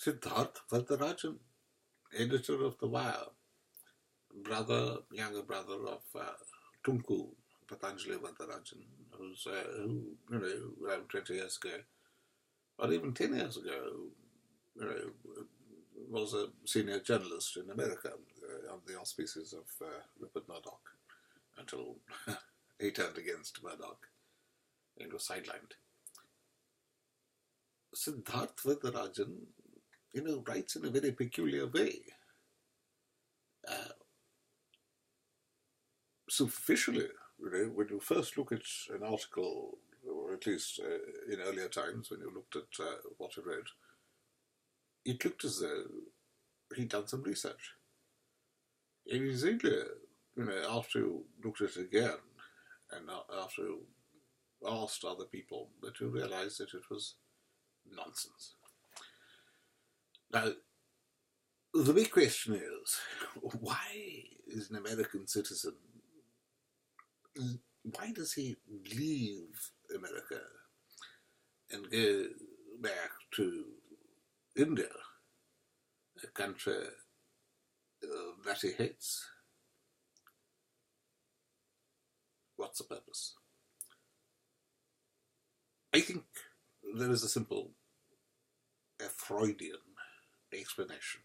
Siddhartha Varadarajan, editor of The Wire, younger brother of Tunku Patanjali Varadarajan, who around 20 years ago, or even 10 years ago, was a senior journalist in America on the auspices of Rupert Murdoch until he turned against Murdoch and was sidelined. Siddhartha Varadarajan, writes in a very peculiar way. Superficially, when you first look at an article, or at least in earlier times when you looked at what he wrote, it looked as though he'd done some research. It was only, after you looked at it again, and after you asked other people, that you realized that it was nonsense. Now, the big question is, why is an American citizen, why does he leave America and go back to India, a country that he hates? What's the purpose? I think there is a Freudian explanation.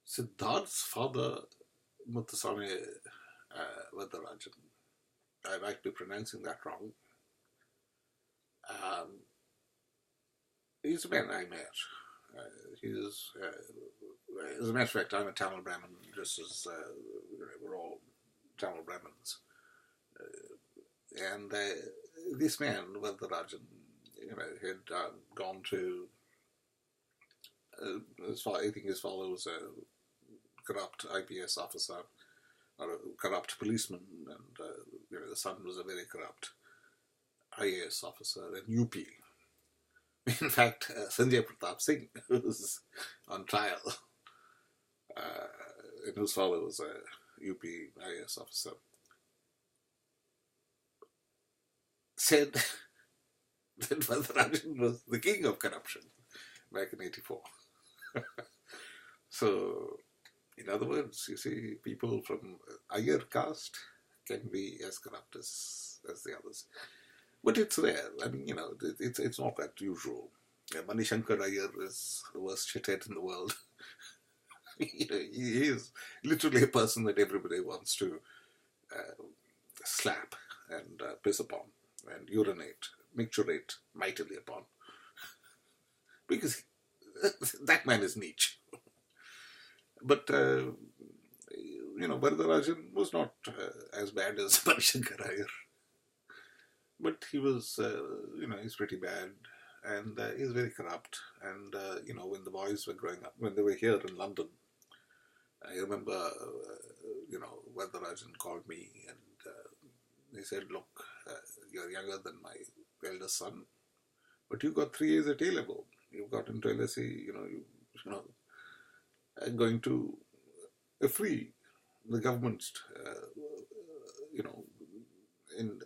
Siddharth's father, Muthuswami Varadarajan, I might be pronouncing that wrong, he's a man I met. As a matter of fact, I'm a Tamil Brahmin, just as we're all Tamil Brahmins. And this man, Varadarajan, had gone to, I think his father was a corrupt IPS officer, or a corrupt policeman, and the son was a very corrupt IAS officer in UP. In fact, Sanjay Pratap Singh, who was on trial, and whose father was a UP IAS officer, said that Varadarajan was the king of corruption back in 84. So, in other words, you see, people from higher caste can be as corrupt as the others. But it's rare. I mean, it's not that usual. Manishankar Iyer is the worst shithead in the world. He is literally a person that everybody wants to slap and piss upon and urinate, micturate mightily upon. Because that man is niche. But, Varadarajan was not as bad as Manishankar Iyer. But he was, he's pretty bad, and he's very corrupt. And, when the boys were growing up, when they were here in London, I remember, Varadarajan called me and he said, look, you're younger than my eldest son, but you got 3 years at A-level. You got into LSE, going to a free, the government, in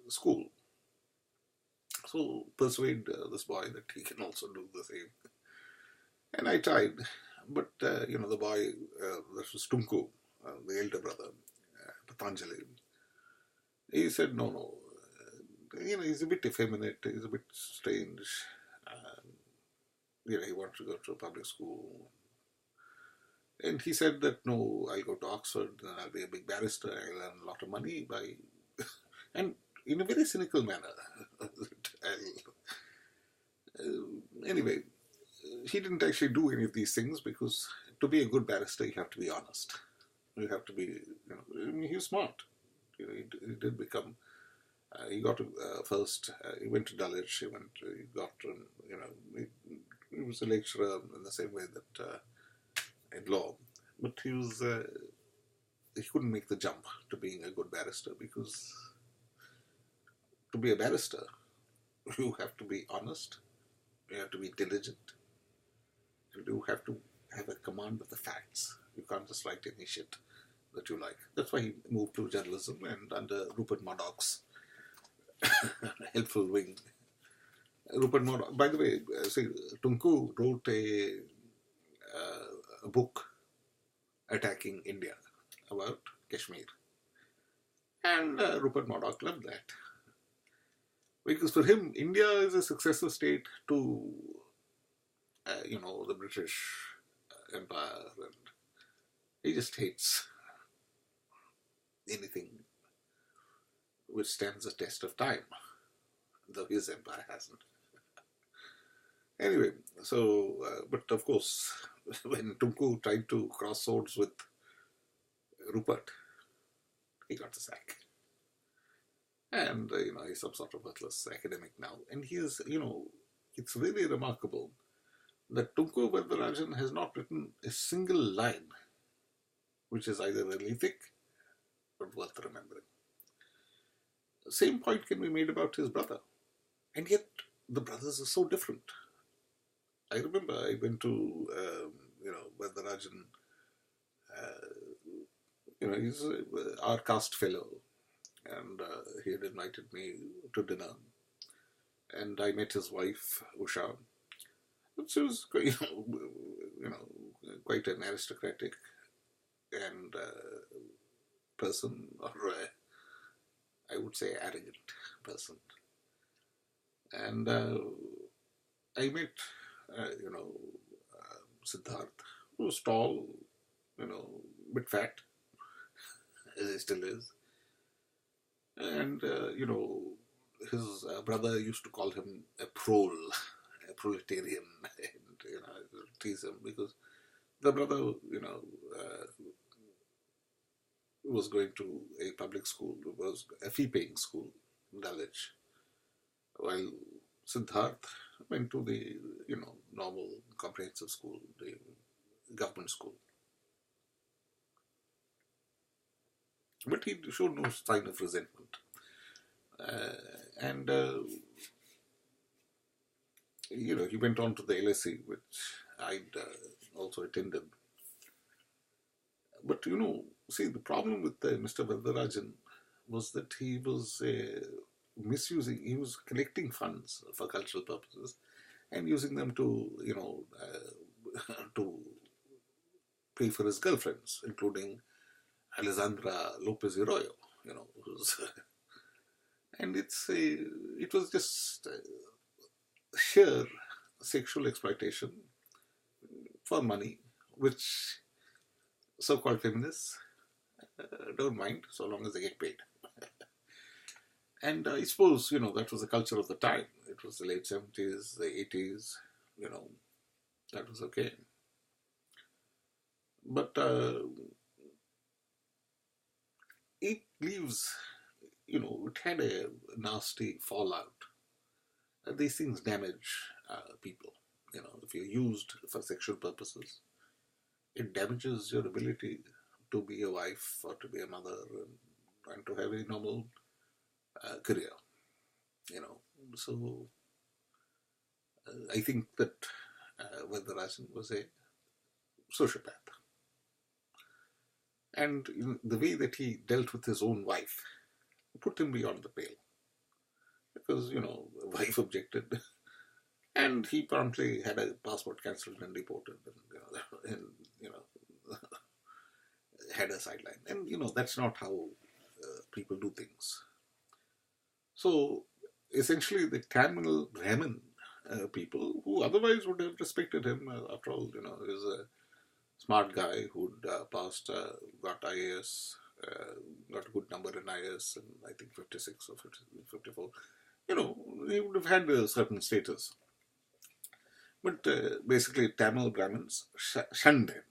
school. So persuade this boy that he can also do the same. And I tried, but, the boy, this was Tunku, the elder brother, Patanjali, he said, no, he's a bit effeminate, he's a bit strange, he wants to go to a public school. And he said that, no, I'll go to Oxford, and I'll be a big barrister, I'll earn a lot of money by... And in a very cynical manner. Anyway, he didn't actually do any of these things because to be a good barrister, you have to be honest. You have to be, he was smart. He did become, he got to first, he went to Dulwich, he was a lecturer in the same way that in law. But he couldn't make the jump to being a good barrister because to be a barrister, you have to be honest, you have to be diligent, you have to have a command of the facts. You can't just write any shit that you like. That's why he moved to journalism, and under Rupert Murdoch's helpful wing, Rupert Murdoch. By the way, see, Tunku wrote a book attacking India about Kashmir. And Rupert Murdoch loved that. Because for him, India is a successor state to, the British Empire. And he just hates anything which stands the test of time, though his empire hasn't. Anyway, so, but of course, when Tunku tried to cross swords with Rupert, he got the sack. And, he's some sort of worthless academic now. And he is, it's really remarkable that Tunku Varadarajan has not written a single line which is either prolific or worth remembering. The same point can be made about his brother. And yet, the brothers are so different. I remember I went to, Varadarajan, he's our caste fellow, and he had invited me to dinner. And I met his wife, Usha. She was, quite an aristocratic and person, or I would say arrogant person. And I met, Siddhartha, who was tall, bit fat, as he still is. And, his brother used to call him a prole, a proletarian, and, tease him because the brother, was going to a public school, was a fee-paying school in Dulwich, while Siddhartha went to the, normal comprehensive school, the government school. But he showed no sign of resentment. He went on to the LSE, which I'd also attended. But, see, the problem with Mr. Varadarajan was that he was he was collecting funds for cultural purposes and using them to, to pay for his girlfriends, including Alessandra Lopez Arroyo, and it was just sheer sexual exploitation for money, which so-called feminists don't mind so long as they get paid. And I suppose, that was the culture of the time. It was the late 70s, the 80s, that was okay. But it leaves, it had a nasty fallout. These things damage people. If you're used for sexual purposes, it damages your ability to be a wife or to be a mother and to have a normal career. So I think that Varadarajan was a sociopath. And the way that he dealt with his own wife put him beyond the pale. Because, wife objected. And he promptly had a passport cancelled and deported. And had a sideline. And, that's not how people do things. So, essentially, the Tamil Brahmin people, who otherwise would have respected him, after all, he was a smart guy who'd passed, got IAS, got a good number in IAS, and I think 56 or 54. He would have had a certain status. But basically, Tamil Brahmins shunned him.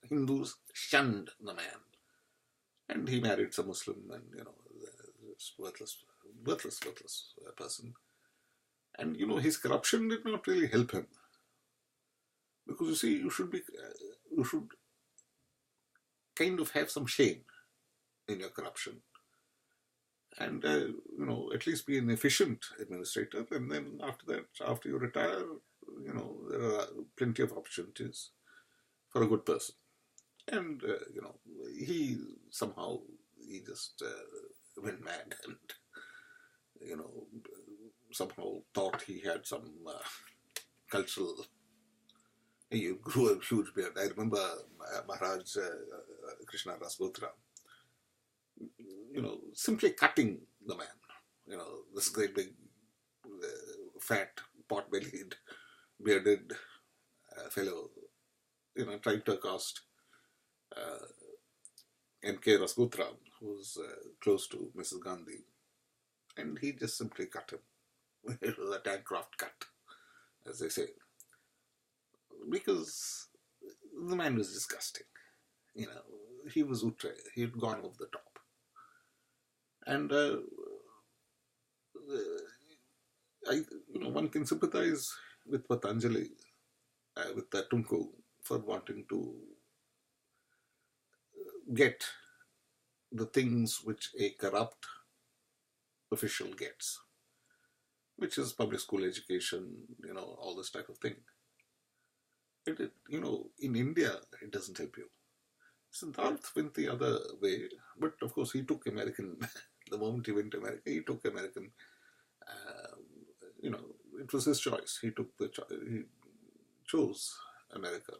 Hindus shunned the man. And he married some Muslim and, this worthless person. And, his corruption did not really help him. Because, you see, you should kind of have some shame in your corruption. And, at least be an efficient administrator. And then after that, after you retire, there are plenty of opportunities for a good person. And, he just went mad and, somehow thought he had some cultural. He grew a huge beard. I remember Maharaj Krishna Rasputra, simply cutting the man. This great big, fat, pot-bellied, bearded fellow, trying to accost N.K. Rasputra, who's close to Mrs. Gandhi, and he just simply cut him. It was a Tancroft cut, as they say, because the man was disgusting. He was outre. He had gone over the top, and one can sympathize with Patanjali, with Tunku, for wanting to get the things which a corrupt official gets, which is public school education, all this type of thing. In India, it doesn't help you. Siddhartha went the other way, but of course he took American, the moment he went to America, he took American, it was his choice. He chose America.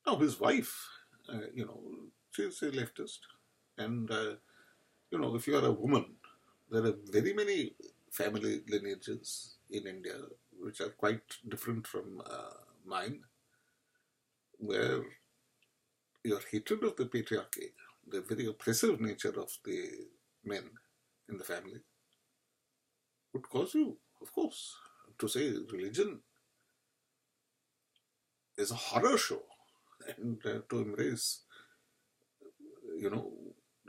Now his wife, she's a leftist, and if you are a woman, there are very many family lineages in India which are quite different from mine, where your hatred of the patriarchy, the very oppressive nature of the men in the family, would cause you, of course, to say religion is a horror show, and to embrace,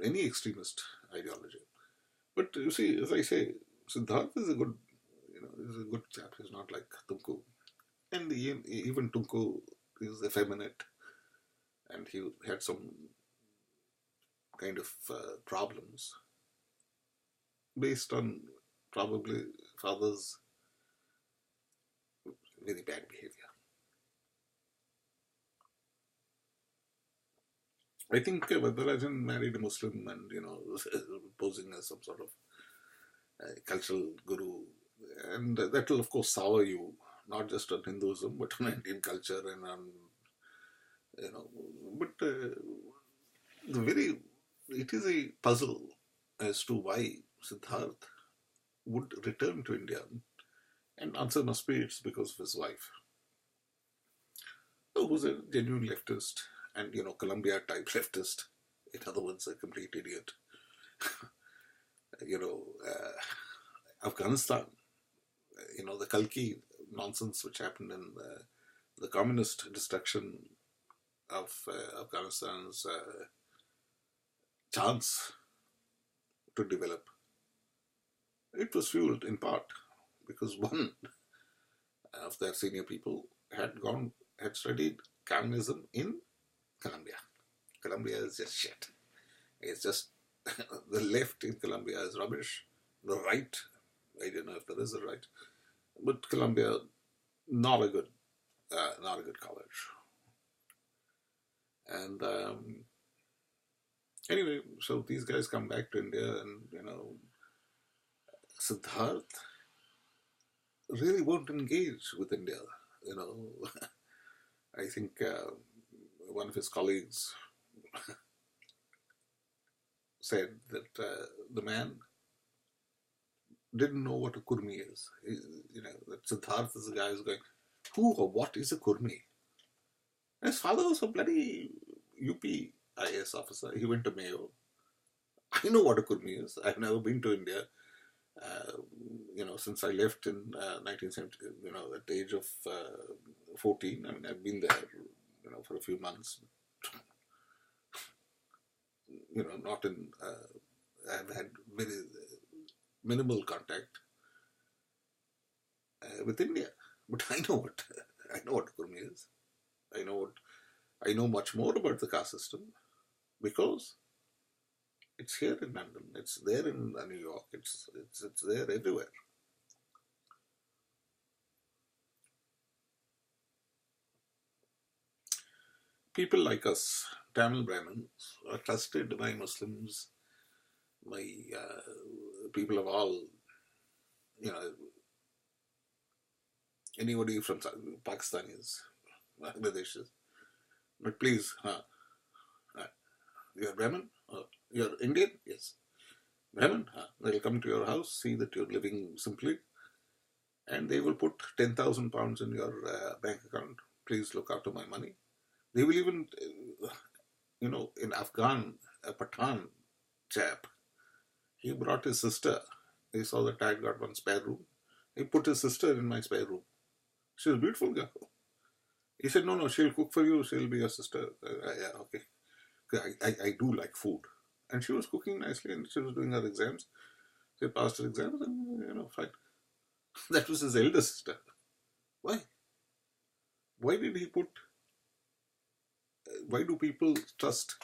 any extremist ideology. But you see, as I say, Siddhartha is a good, chap. He's not like Tunku, and even Tunku is effeminate, and he had some kind of problems based on probably father's very bad behavior. I think Varadarajan married a Muslim and, posing as some sort of cultural guru. And that will, of course, sour you, not just on Hinduism, but on Indian culture and on, but it is a puzzle as to why Siddhartha would return to India. And answer must be it's because of his wife, who was a genuine leftist and, Columbia type leftist. In other words, a complete idiot. Afghanistan, the Kalki nonsense which happened in the communist destruction of Afghanistan's chance to develop. It was fueled in part because one of their senior people had studied communism in Colombia. Colombia is just shit. It's just the left in Colombia is rubbish. The right, I don't know if there is a right, but Colombia, not a good college. And anyway, so these guys come back to India, and Siddhartha really won't engage with India. I think one of his colleagues said that the man didn't know what a kurmi is. That Siddhartha is the guy who's going, who or what is a kurmi? His father was a bloody UP IAS officer. He went to Mayo. I know what a kurmi is. I've never been to India. Since I left in 1970, at the age of 14. I mean, I've been there, for a few months. Not in. I've had very minimal contact with India, but I know what kurmi is. I know much more about the caste system because it's here in London. It's there in New York. It's there everywhere. People like us, Tamil Brahmins, are trusted by Muslims, by people of all you know, anybody from Pakistanis, Bangladeshis, but please, you're Brahmin? You're Indian? Yes. Brahmin? They'll come to your house, see that you're living simply, and they will put 10,000 pounds in your bank account. Please look after my money. They will even, in Afghan, a Pathan chap, he brought his sister. He saw that I had got one spare room. He put his sister in my spare room. She was a beautiful girl. He said, no, she'll cook for you. She'll be your sister. Yeah, okay. I do like food. And she was cooking nicely and she was doing her exams. She passed her exams and, fine. That was his elder sister. Why? Why did he put... Why do people trust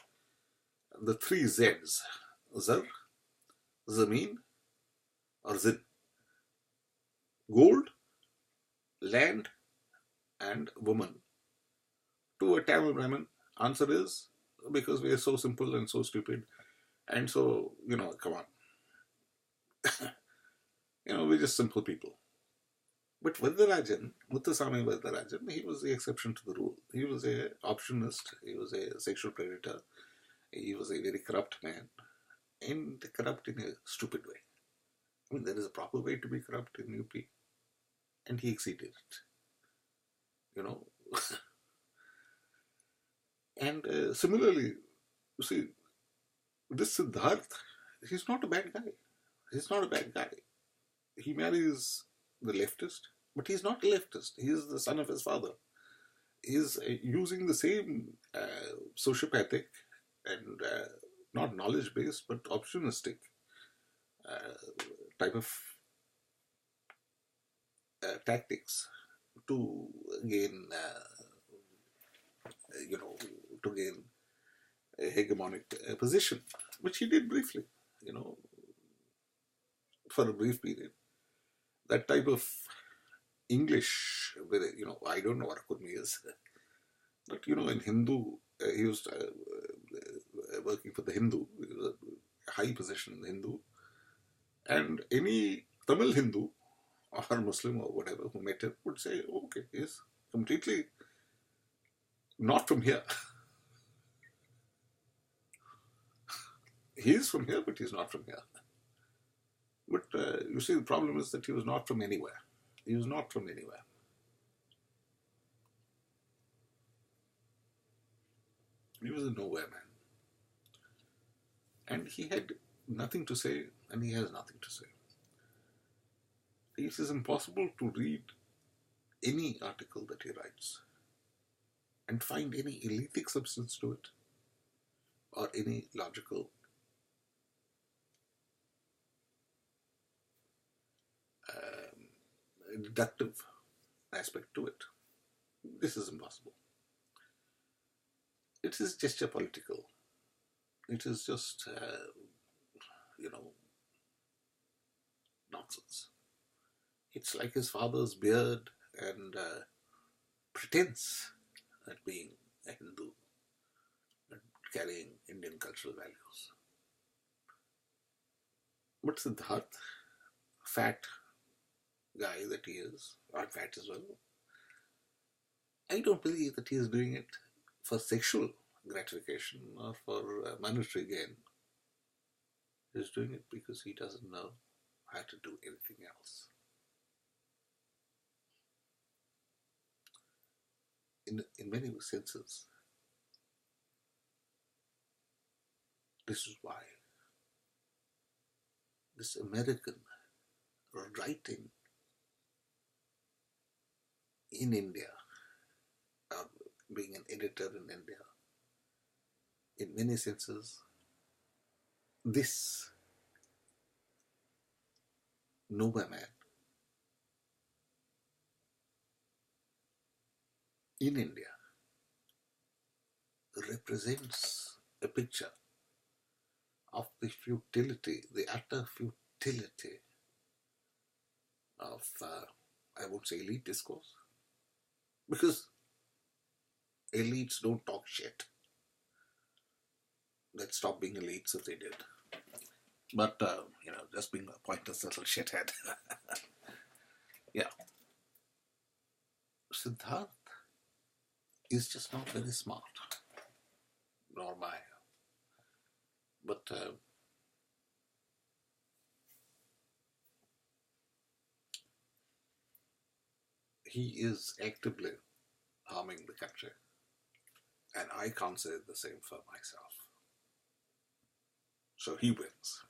the three Z's? Zar, Zameen, or Zid? Gold, land, and woman. To a Tamil Brahmin, answer is because we are so simple and so stupid. And so, come on. We're just simple people. But Varadarajan, Muthuswami Varadarajan, he was the exception to the rule. He was a opportunist, he was a sexual predator, he was a very corrupt man, and corrupt in a stupid way. I mean, there is a proper way to be corrupt in UP, and he exceeded it. And similarly, you see, this Siddhartha, he's not a bad guy. He's not a bad guy. He marries the leftist, but he's not a leftist. He is the son of his father. He's using the same sociopathic and not knowledge-based, but opportunistic type of tactics to gain, to gain a hegemonic position, which he did briefly, for a brief period. That type of English, I don't know what Kurmi is, but in Hindu, he was working for the Hindu, he was a high position in the Hindu, and any Tamil Hindu or Muslim or whatever who met him would say, oh, okay, he's completely not from here. He is from here, but he's not from here. But you see, the problem is that he was not from anywhere. He was not from anywhere. He was a nowhere man. And he had nothing to say, and he has nothing to say. It is impossible to read any article that he writes and find any elitic substance to it or any logical deductive aspect to it. This is impossible. It is gesture political. It is just, nonsense. It's like his father's beard and pretense at being a Hindu and carrying Indian cultural values. But Siddhartha, fat guy that he is, or fat as well, I don't believe that he is doing it for sexual gratification or for monetary gain. He's doing it because he doesn't know how to do anything else. In many senses, this is why this American writing in India, or being an editor in India, in many senses, this nowhere man in India represents a picture of the futility, the utter futility of, I won't say elite discourse, because elites don't talk shit. They'd stop being elites if they did. But, just being a pointless little shithead. Yeah. Siddhartha is just not very smart, nor am I. But he is actively harming the country, and I can't say the same for myself. So he wins.